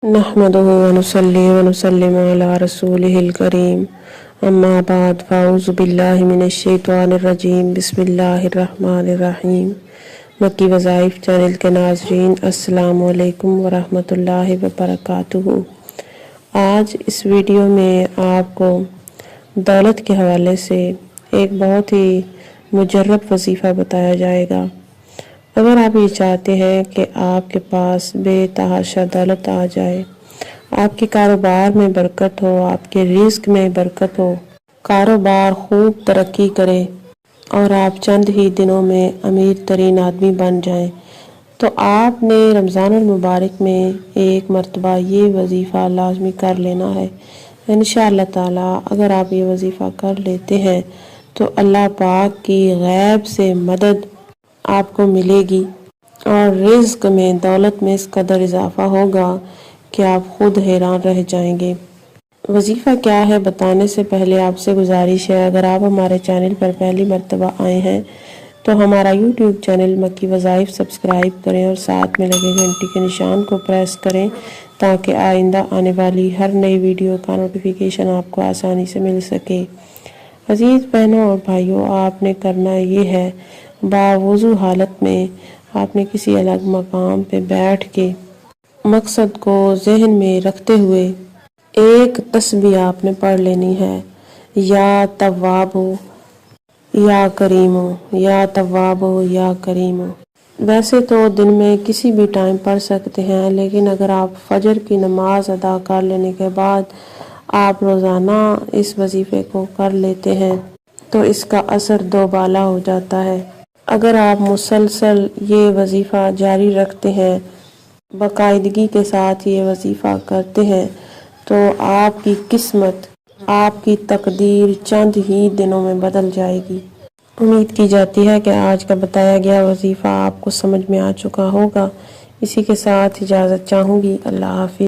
नहमदुहु व नुसल्ली व नुसल्लिमु अला रसूलिहिल करीम अम्मा बाद फ़ाऊज़ु बिल्लाहि मिनश शैतानिर रजीम बिस्मिल्लाहिर रहमानिर रहीम। मक्की वज़ाइफ चैनल के नाज़रीन अस्सलामु अलैकुम व रहमतुल्लाहि व बरकातुहू। आज इस वीडियो में आपको दौलत के हवाले से एक बहुत ही मुजर्रब वजीफ़ा बताया जाएगा। अगर आप ये चाहते हैं कि आपके पास बेतहाशा दौलत आ जाए, आपके कारोबार में बरकत हो, आपके रिस्क में बरकत हो, कारोबार खूब तरक्की करे और आप चंद ही दिनों में अमीर तरीन आदमी बन जाएं, तो आपने रमज़ानुल मुबारक में एक मरतबा ये वजीफ़ा लाजमी कर लेना है। इंशाअल्लाह ताला अगर आप ये वजीफ़ा कर लेते हैं तो अल्लाह पाक की गैब से मदद आपको मिलेगी और रिज़्क में, दौलत में इस कदर इजाफा होगा कि आप खुद हैरान रह जाएंगे। वजीफ़ा क्या है बताने से पहले आपसे गुजारिश है, अगर आप हमारे चैनल पर पहली मरतबा आए हैं तो हमारा यूट्यूब चैनल मक्की वज़ाइफ सब्सक्राइब करें और साथ में लगे घंटी के निशान को प्रेस करें ताकि आइंदा आने वाली हर नई वीडियो का नोटिफिकेशन आपको आसानी से मिल सके। अजीज़ बहनों और भाइयों, आपने करना ये है, बावुज़ू हालत में आपने किसी अलग मकाम पे बैठ के मकसद को जहन में रखते हुए एक तस्बीह आपने पढ़ लेनी है, या तव्वाबो या करीमो, या तव्वाबो या करीमो। वैसे तो दिन में किसी भी टाइम पढ़ सकते हैं, लेकिन अगर आप फजर की नमाज अदा कर लेने के बाद आप रोज़ाना इस वजीफ़े को कर लेते हैं तो इसका असर दोबाला हो जाता है। अगर आप मुसलसल ये वजीफ़ा जारी रखते हैं, बाकायदगी के साथ ये वजीफ़ा करते हैं, तो आपकी किस्मत, आपकी तकदीर चंद ही दिनों में बदल जाएगी। उम्मीद की जाती है कि आज का बताया गया वजीफ़ा आपको समझ में आ चुका होगा। इसी के साथ इजाज़त चाहूँगी। अल्लाह हाफ़िज़।